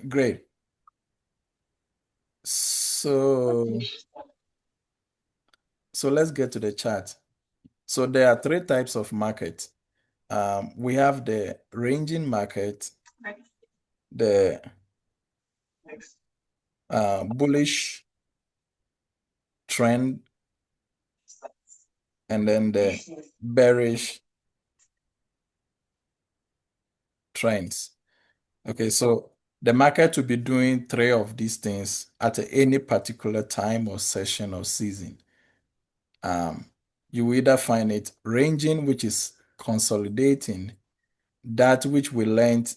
Great. So, so let's get to the chart. So there are three types of market. We have the ranging market, the bullish trend, and then the bearish trends. Okay, so the market will be doing three of these things at any particular time or session or season. You will either find it ranging, which is consolidating, that which we learned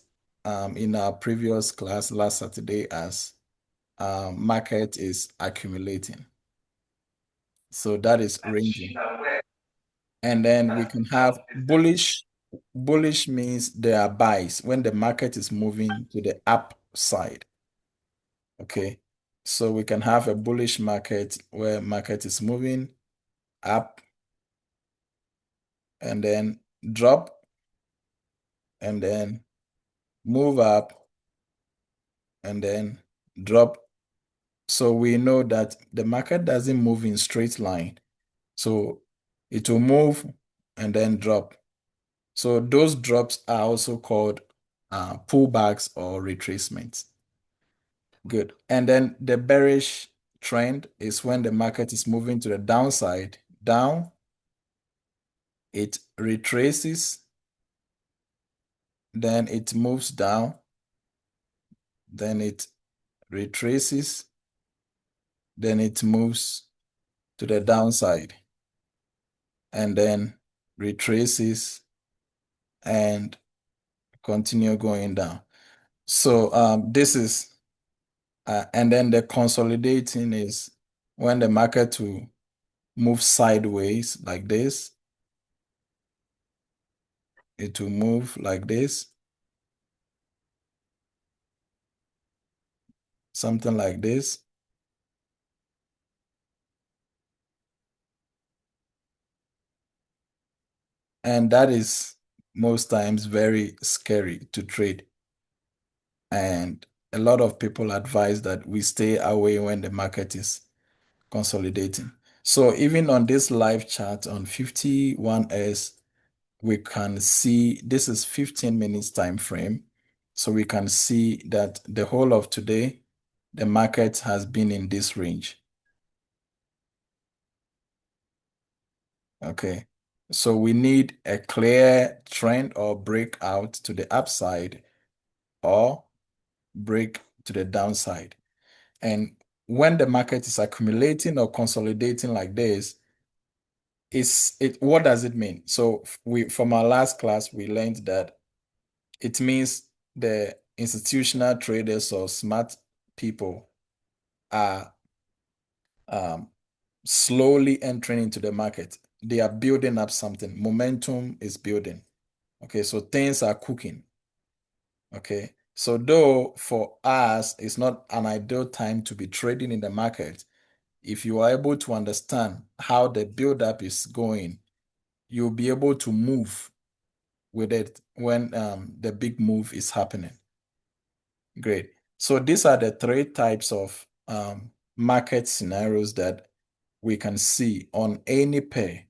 in our previous class last Saturday as market is accumulating. So that is ranging. And then we can have bullish. Bullish means there are buys when the market is moving to the upside. Okay. So we can have a bullish market where market is moving up and then drop and then move up and then drop. So we know that the market doesn't move in straight line. So it will move and then drop. So those drops are also called pullbacks or retracements. Good. And then the bearish trend is when the market is moving to the downside, down, it retraces, then it moves down, then it retraces, then it moves to the downside, and then retraces and continue going down. So this is, and then the consolidating is when the market will move sideways like this. It will move like this, something like this. And that is most times very scary to trade. And a lot of people advise that we stay away when the market is consolidating. So even on this live chart on 51S, we can see this is 15 minutes time frame. So we can see that the whole of today, the market has been in this range. Okay. So we need a clear trend or breakout to the upside or break to the downside. And when the market is accumulating or consolidating like this, what does it mean? So we from our last class, we learned that it means the institutional traders or smart people are um, slowly entering into the market. They are building up something. Momentum is building. Okay, so things are cooking. Okay, so though for us, it's not an ideal time to be trading in the market, if you are able to understand how the buildup is going, you'll be able to move with it when the big move is happening. Great. So these are the three types of market scenarios that we can see on any pair.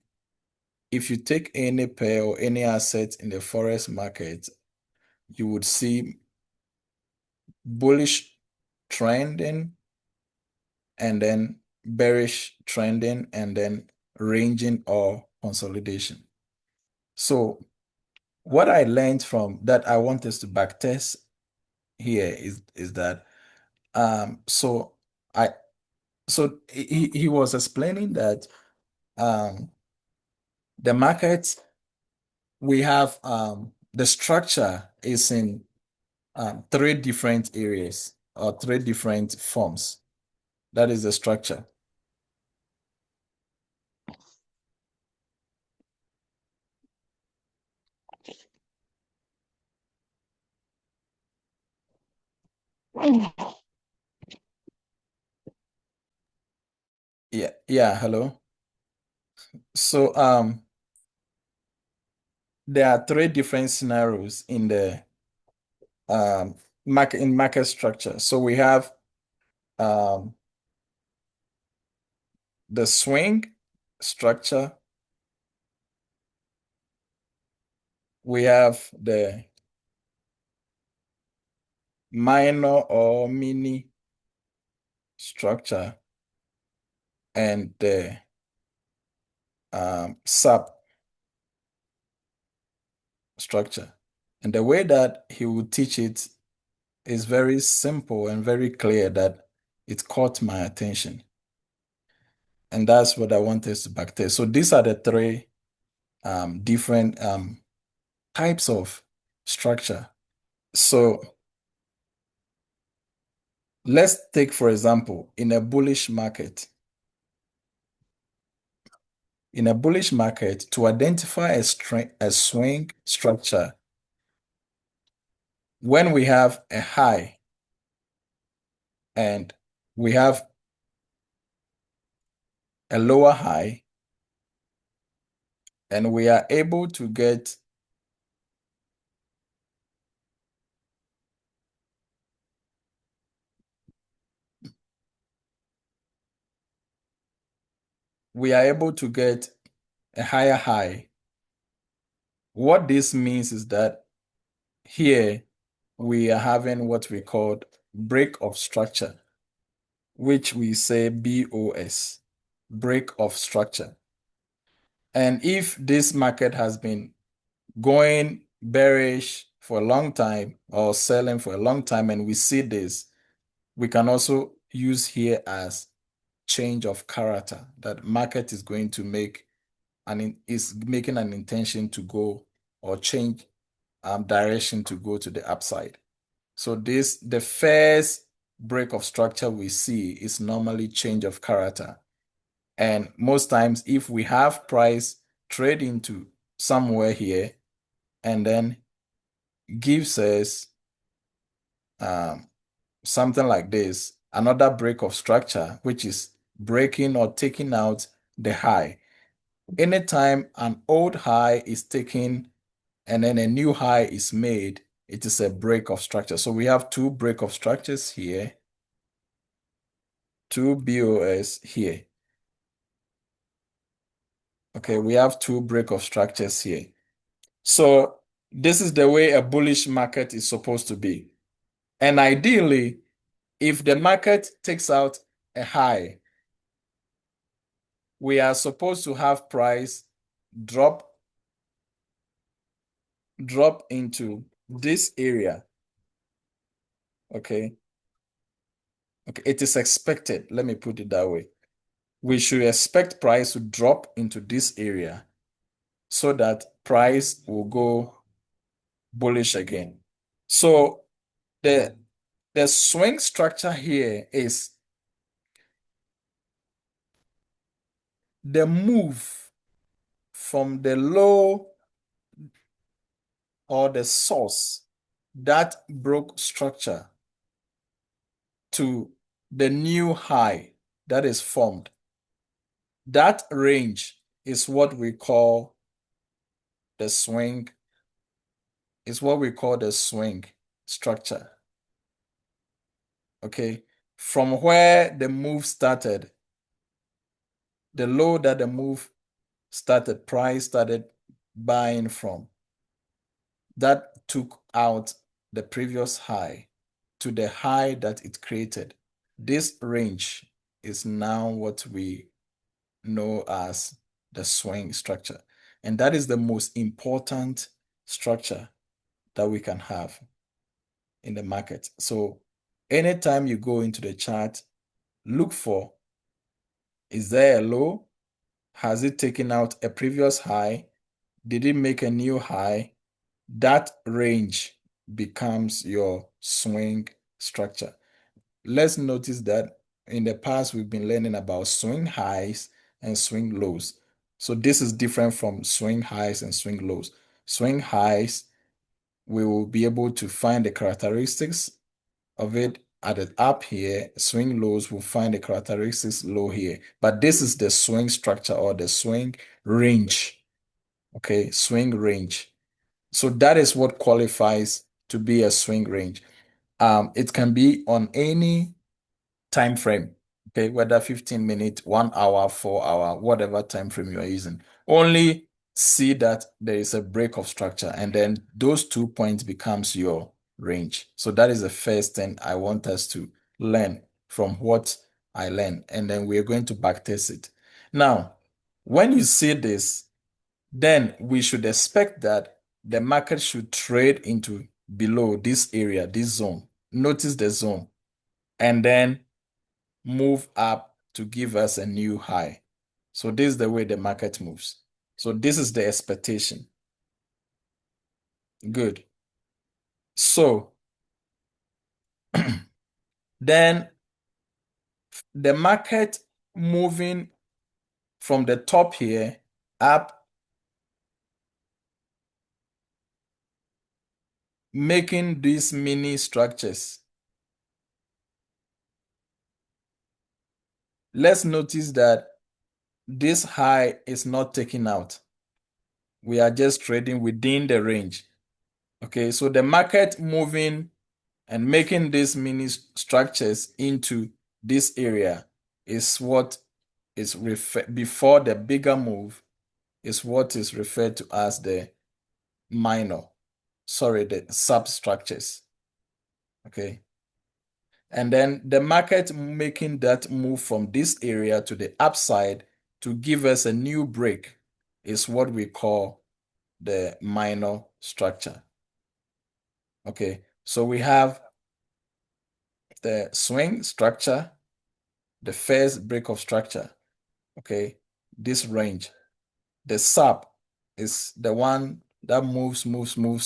If you take any pair or any asset in the forex market, you would see bullish trending and then bearish trending and then ranging or consolidation. So what I learned from that I want us to backtest here is that so I so he was explaining that um the market we have the structure is in three different areas or three different forms. That is the structure. Yeah, hello. So there are three different scenarios in the market structure. So we have um, the swing structure. We have the minor or mini structure and the sub structure. And the way that he will teach it is very simple and very clear that it caught my attention. And that's what I want us to backtest. So these are the three different types of structure. So let's take, for example, in a bullish market. In a bullish market, to identify a swing structure, when we have a high and we have a lower high, and we are able to get a higher high. What this means is that here we are having what we call break of structure, which we say BOS, break of structure. And if this market has been going bearish for a long time or selling for a long time and we see this, we can also use here as change of character, that market is going to make is making an intention to go or change direction to go to the upside. So the first break of structure we see is normally change of character. And most times if we have price trade into somewhere here and then gives us something like this, another break of structure, which is breaking or taking out the high. Anytime an old high is taken and then a new high is made, it is a break of structure. So we have two break of structures here, two BOS here. Okay, we have two break of structures here. So this is the way a bullish market is supposed to be. And ideally, if the market takes out a high, we are supposed to have price drop into this area. Okay. Okay, it is expected. Let me put it that way. We should expect price to drop into this area so that price will go bullish again. So the swing structure here is the move from the low or the source that broke structure to the new high that is formed. That range is what we call the swing, structure. Okay, from where the move started, the low that the move started, price started buying from, that took out the previous high to the high that it created. This range is now what we know as the swing structure. And that is the most important structure that we can have in the market. So anytime you go into the chart, look for, is there a low? Has it taken out a previous high? Did it make a new high? That range becomes your swing structure. Let's notice that in the past, we've been learning about swing highs and swing lows. So this is different from swing highs and swing lows. Swing highs, we will be able to find the characteristics of it at the up here. Swing lows will find the characteristics low here. But this is the swing structure or the swing range. Okay, swing range. So that is what qualifies to be a swing range. It can be on any time frame, okay, whether 15 minutes, 1 hour, 4 hour, whatever time frame you are using. Only see that there is a break of structure, and then those 2 points becomes your range. So that is the first thing I want us to learn from what I learned, and then we're going to backtest it. Now, when you see this, then we should expect that the market should trade into below this area, this zone. Notice the zone, and then move up to give us a new high. So this is the way the market moves. So this is the expectation. Good. So then the market moving from the top here up, making these mini structures. Let's notice that this high is not taken out. We are just trading within the range. Okay, so the market moving and making these mini structures into this area is what is before the bigger move is what is referred to as the the substructures. Okay. And then the market making that move from this area to the upside to give us a new break is what we call the minor structure. Okay, so we have the swing structure, the first break of structure, okay, this range. The sub is the one that moves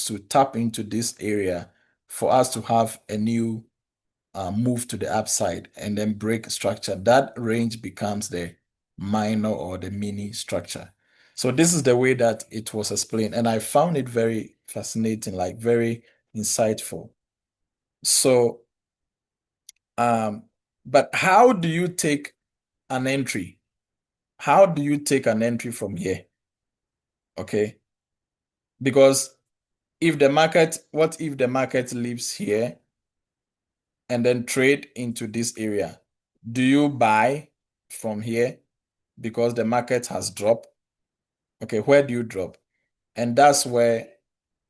to tap into this area for us to have a new move to the upside and then break structure. That range becomes the minor or the mini structure. So this is the way that it was explained, and I found it very fascinating, like very insightful. So, but how do you take an entry? How do you take an entry from here? Okay, because what if the market leaves here and then trade into this area? Do you buy from here because the market has dropped? Okay, where do you drop? And that's where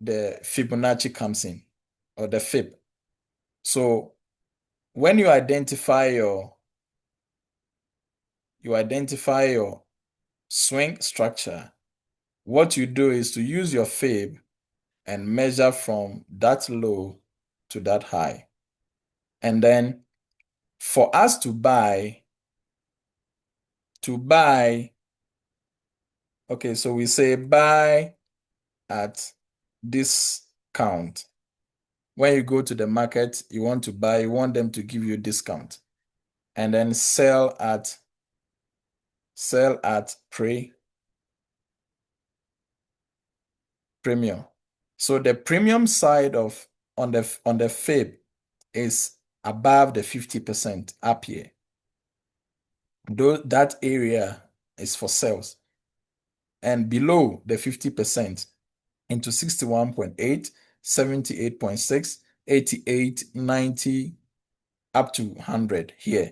the Fibonacci comes in, or the Fib. So when you identify your swing structure, what you do is to use your Fib and measure from that low to that high. And then for us to buy, okay, so we say buy at this count. When you go to the market, you want to buy, you want them to give you a discount. And then sell at premium. So the premium side of on the Fib is above the 50% up here. Though that area is for sales. And below the 50% into 61.8, 78.6, 88, 90, up to 100 here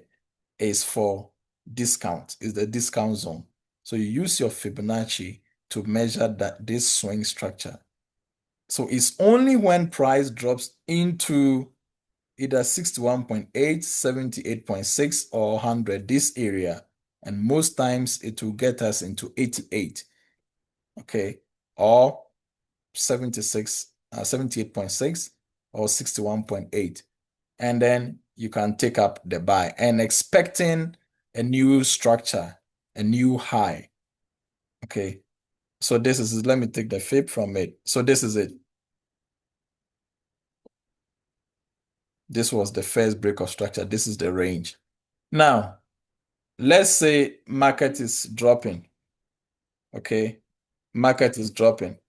is for discount, is the discount zone. So you use your Fibonacci to measure this swing structure. So it's only when price drops into either 61.8, 78.6, or 100, this area, and most times it will get us into 88, okay, or 76, 78.6 or 61.8. And then you can take up the buy and expecting a new structure, a new high. Okay. So this is, let me take the Fib from it. So this is it. This was the first break of structure. This is the range. Now, let's say market is dropping. Okay. Market is dropping.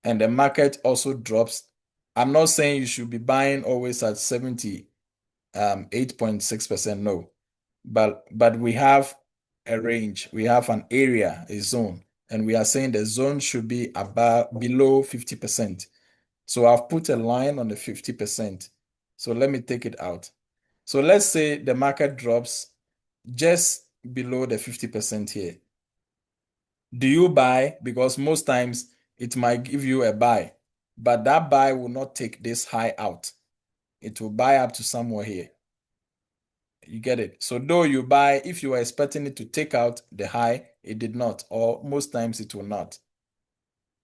And the market also drops. I'm not saying you should be buying always at 8.6%, no. But we have a range, we have an area, a zone, and we are saying the zone should be below 50%. So I've put a line on the 50%. So let me take it out. So let's say the market drops just below the 50% here. Do you buy? Because most times it might give you a buy, but that buy will not take this high out. It will buy up to somewhere here. You get it? So though you buy, if you were expecting it to take out the high, it did not, or most times it will not.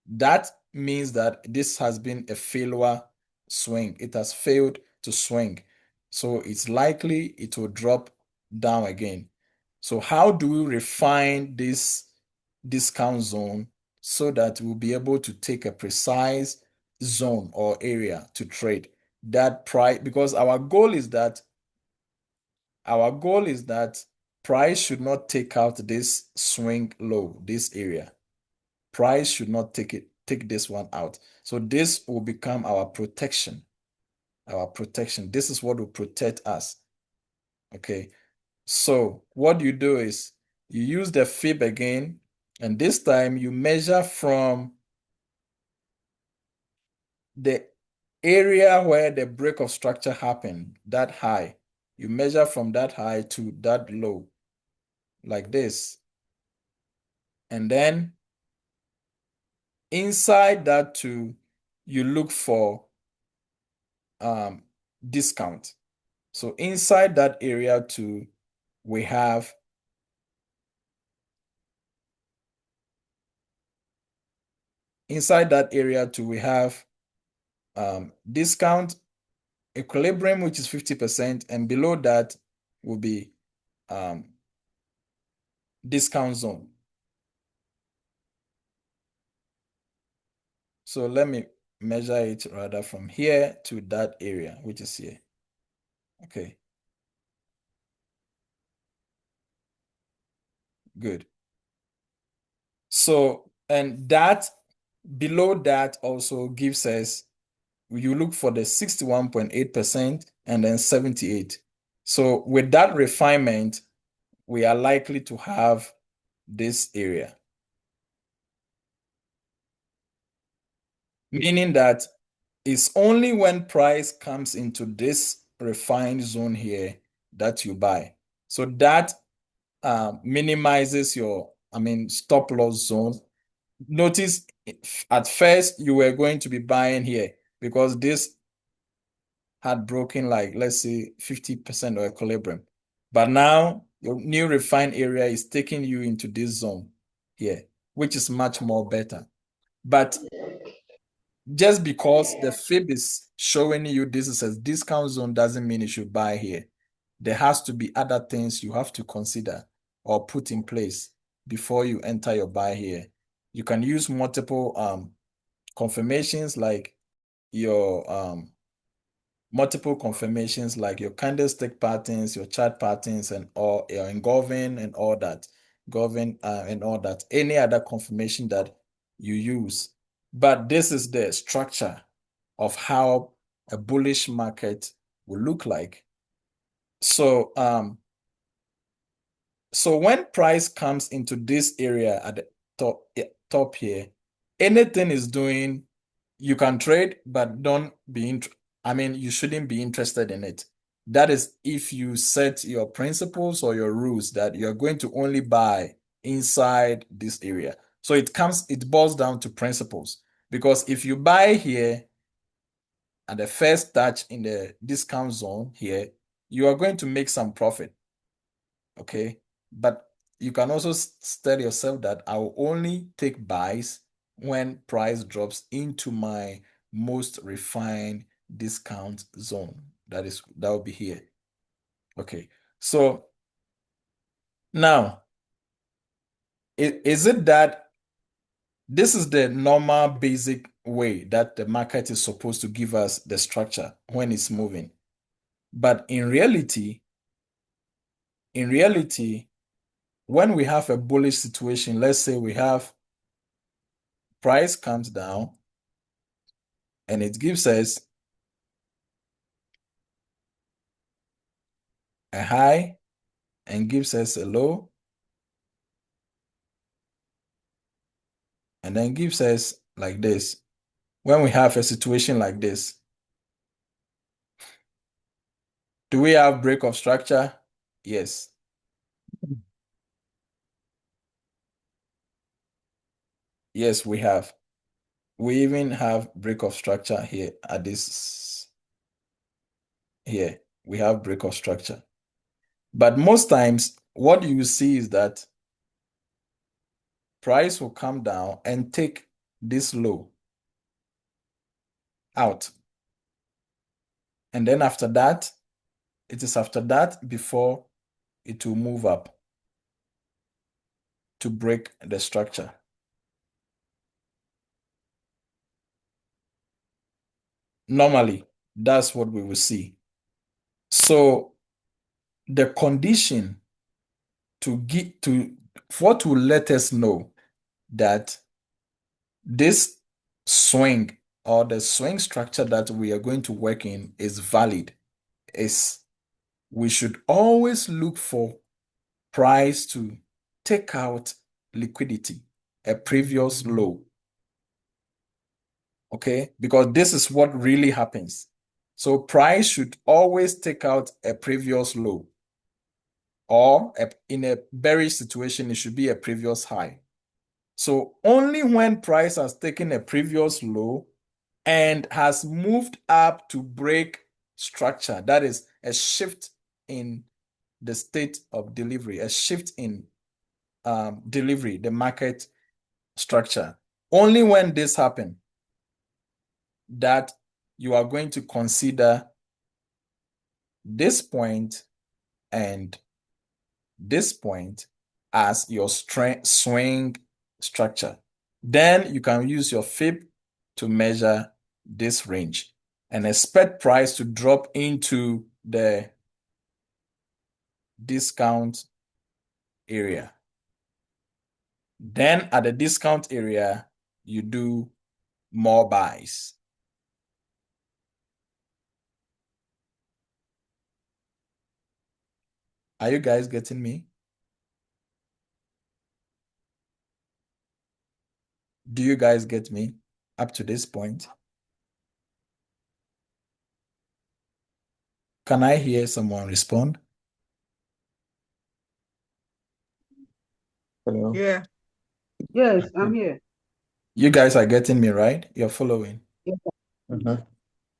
That means that this has been a failure swing. It has failed to swing. So it's likely it will drop down again. So how do we refine this discount zone so that we'll be able to take a precise zone or area to trade that price? Because our goal is that price should not take out this swing low, this area. Price should not take this one out. So this will become our protection. Our protection. This is what will protect us. Okay. So what you do is you use the fib again, and this time you measure from the area where the break of structure happened, that high. You measure from that high to that low, like this. And then inside that too, you look for discount. So inside that area too, we have discount, equilibrium, which is 50%, and below that will be discount zone. So let me measure it rather from here to that area, which is here. Okay. Good. So, and that below that also gives us, you look for the 61.8% and then 78. So with that refinement, we are likely to have this area. Meaning that it's only when price comes into this refined zone here that you buy. So that minimizes your, stop loss zone. Notice at first you were going to be buying here because this had broken, like, let's say 50% of equilibrium. But now your new refined area is taking you into this zone here, which is much more better. But just because the fib is showing you this is a discount zone doesn't mean you should buy here. There has to be other things you have to consider or put in place before you enter your buy here. You can use multiple confirmations like your candlestick patterns, your chart patterns, and all your engulfing and all that, any other confirmation that you use. But this is the structure of how a bullish market will look like. So when price comes into this area at the top here, anything is doing, you can trade, but don't be you shouldn't be interested in it. That is if you set your principles or your rules that you're going to only buy inside this area. So it boils down to principles. Because if you buy here at the first touch in the discount zone here, you are going to make some profit. Okay. But you can also tell yourself that I will only take buys when price drops into my most refined discount zone. That will be here. Okay. So now, is it that this is the normal basic way that the market is supposed to give us the structure when it's moving? But in reality, when we have a bullish situation, let's say we have price comes down and it gives us a high and gives us a low and then gives us like this. When we have a situation like this, Do we have break of structure? Yes. Yes, we have. We even have break of structure here at this here. We have break of structure. But most times, what you see is that price will come down and take this low out. And then after that, it is after that before it will move up to break the structure. Normally, that's what we will see. So the condition to get to what will let us know that this swing or the swing structure that we are going to work in is valid is we should always look for price to take out liquidity, a previous low. Okay, because this is what really happens. So price should always take out a previous low, or in a bearish situation, it should be a previous high. So only when price has taken a previous low and has moved up to break structure, that is a shift in the state of delivery, a shift in delivery, the market structure. Only when this happens that you are going to consider this point and this point as your swing structure. Then you can use your fib to measure this range and expect price to drop into the discount area. Then at the discount area, you do more buys. Are you guys getting me? Do you guys get me up to this point? Can I hear someone respond? Hello. Yeah. Yes, I'm here. You guys are getting me, right? You're following. Yes,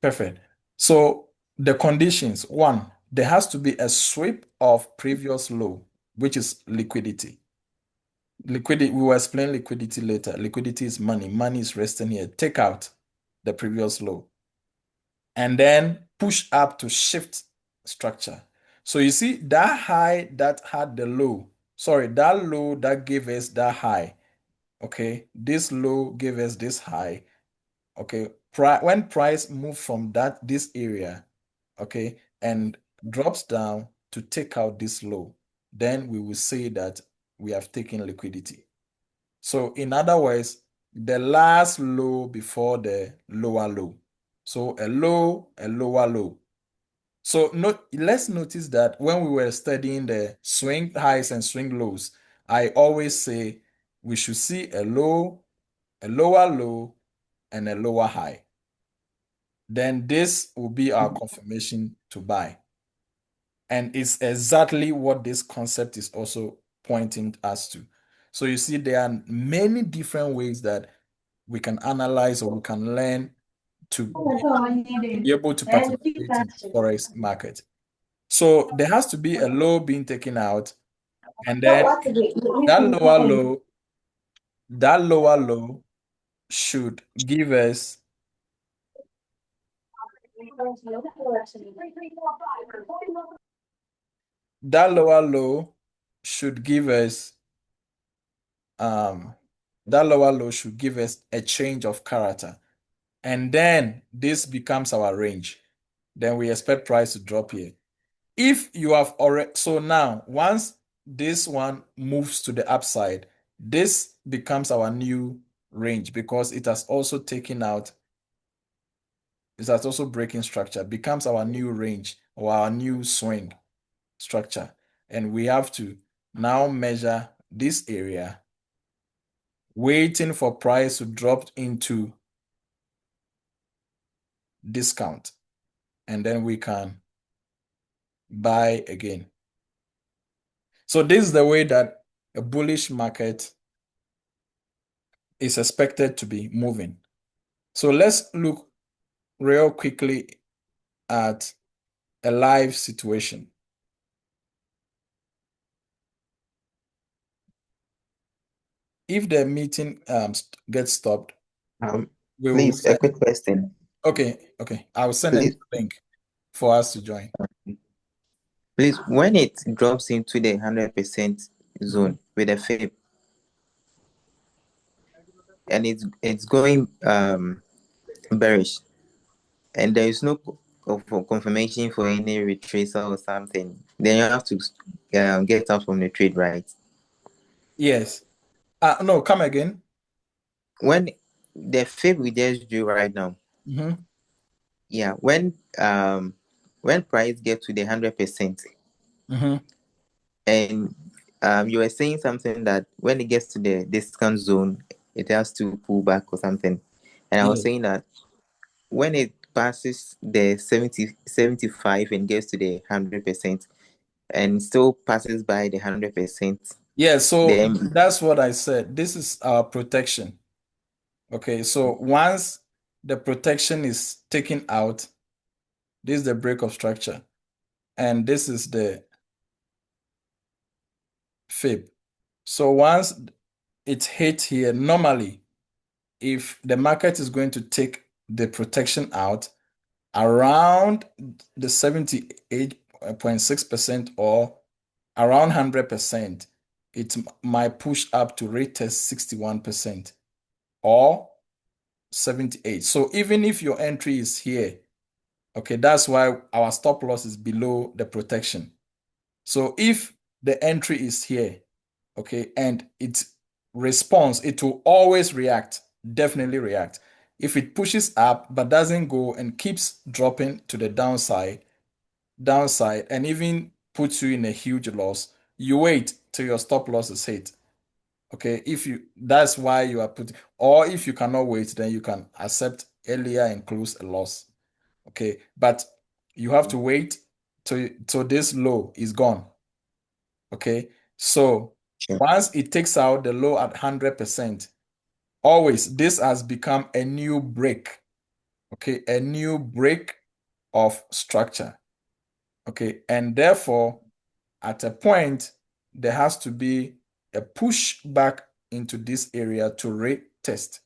Perfect. So the conditions, one, there has to be a sweep of previous low, which is liquidity. Liquidity, we will explain liquidity later. Liquidity is money. Money is resting here. Take out the previous low and then push up to shift structure. So you see that high that had the low, sorry, that low that gave us that high. Okay, this low gave us this high. Okay, when price moves from this area, okay, and drops down to take out this low, then we will say that we have taken liquidity. So in other words, the last low before the lower low. So a low, a lower low. So let's notice that when we were studying the swing highs and swing lows, I always say we should see a low, a lower low, and a lower high. Then this will be our confirmation to buy. And it's exactly what this concept is also pointing us to. So you see, there are many different ways that we can analyze or we can learn to be able to participate in the forex market. So there has to be a low being taken out, and then that lower low, that lower low should give us that lower low should give us that lower low should give us a change of character. And then this becomes our range. Then we expect price to drop here. If you have already, so now once this one moves to the upside, this becomes our new range because it has also taken out, it has also breaking structure, becomes our new range or our new swing structure. And we have to now measure this area, waiting for price to drop into discount. And then we can buy again. So this is the way that a bullish market is expected to be moving. So let's look real quickly at a live situation. If the meeting gets stopped, we will Please, a reset. quick question. Okay. I'll send a Please, link for us to join. please, when it drops into the 100% zone with a fib, and it's going bearish, and there is no confirmation for any retracer or something, then you have to get out from the trade, right? Yes. No, come again. When the fib we just drew right now, Mm-hmm. yeah, when price get to the 100%, Mm-hmm. and you were saying something that when it gets to the discount zone, it has to pull back or something, and I was Yes. saying that when it passes the 75 and gets to the 100% and still passes by the 100%, Yeah, so then that's what I said. This is our protection. Okay, so once the protection is taken out, this is the break of structure, and this is the fib. So once it hit here, normally, if the market is going to take the protection out around the 78.6% or around 100%, it might push up to retest 61% or 78. So even if your entry is here, okay, that's why our stop loss is below the protection. So if the entry is here, okay, and it responds, it will always react, definitely react. If it pushes up but doesn't go and keeps dropping to the downside, and even puts you in a huge loss, you wait till your stop loss is hit. Okay, if you that's why you are putting, or if you cannot wait, then you can accept earlier and close a loss. Okay, but you have to wait till this low is gone. Okay, so sure. once it takes out the low at 100%, always this has become a new break. Okay, a new break of structure. Okay, and therefore, at a point, there has to be a push back into this area to retest.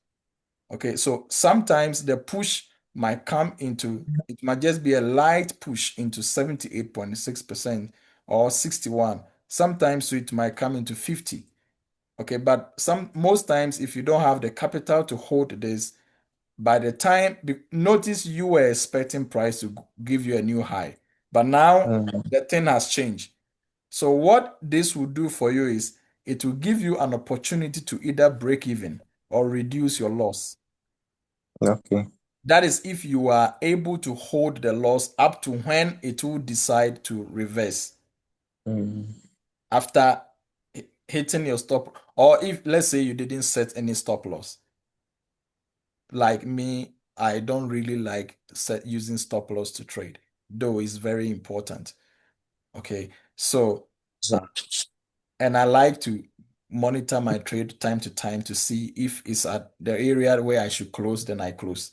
Okay, so sometimes the push might come into, it might just be a light push into 78.6% or 61. Sometimes it might come into 50. Okay, but most times, if you don't have the capital to hold this, by the time, notice you were expecting price to give you a new high, but now Mm, the thing has changed. So what this will do for you is it will give you an opportunity to either break even or reduce your loss. okay. That is if you are able to hold the loss up to when it will decide to reverse Mm, after hitting your stop, or if let's say you didn't set any stop loss. Like me, I don't really like using stop loss to trade, though it's very important. Okay, so uh, so, and I like to monitor my trade time to time to see if it's at the area where I should close, then I close.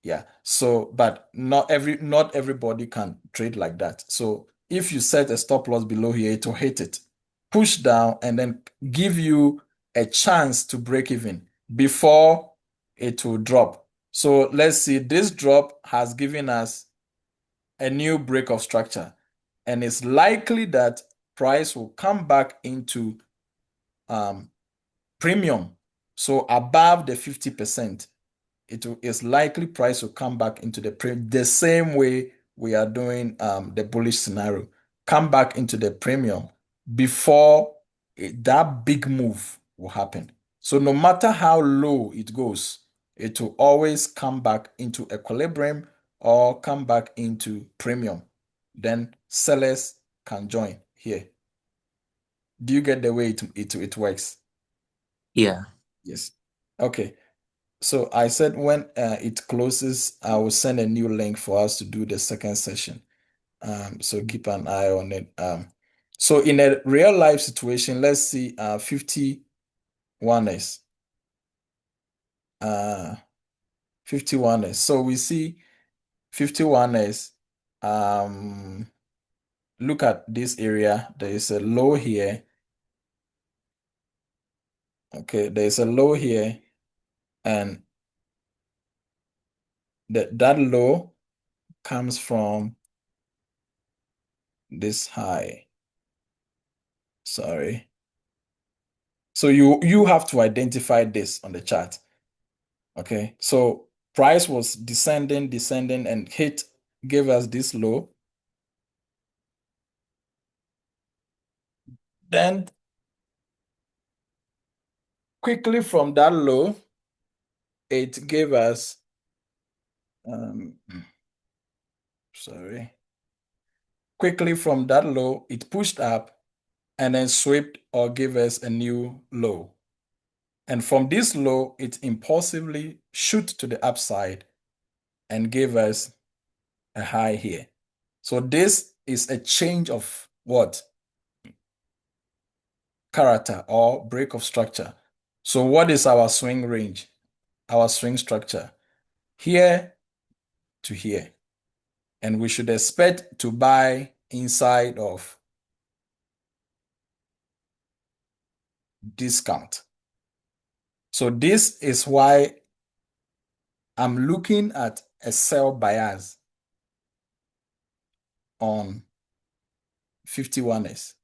Yeah. So, but not everybody can trade like that. So if you set a stop loss below here, it will hit it, push down, and then give you a chance to break even before it will drop. So let's see, this drop has given us a new break of structure, and it's likely that price will come back into um, premium. So above the 50%, is likely price will come back into the same way we are doing the bullish scenario, come back into the premium before that big move will happen. So no matter how low it goes, it will always come back into equilibrium or come back into premium. Then sellers can join here. Do you get the way it works? yeah. Yes. Okay. So I said when it closes, I will send a new link for us to do the second session. So keep an eye on it. So in a real life situation, let's see 51s. 51s. So we see 51s. Look at this area. There is a low here. Okay, there is a low here, and that low comes from this high. Sorry. So you have to identify this on the chart. Okay, so price was descending, and gave us this low. Then quickly from that low, it gave us sorry. Quickly from that low, it pushed up and then swept or gave us a new low. And from this low, it impulsively shoot to the upside and gave us a high here. So this is a change of what? Character or break of structure. So what is our swing range? Our swing structure? Here to here. And we should expect to buy inside of discount. So this is why I'm looking at a sell bias on 51s.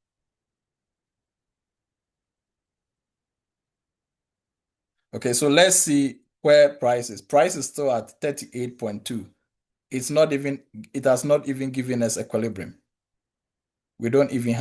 Okay, so let's see where price is. Price is still at 38.2. It has not even given us equilibrium. We don't even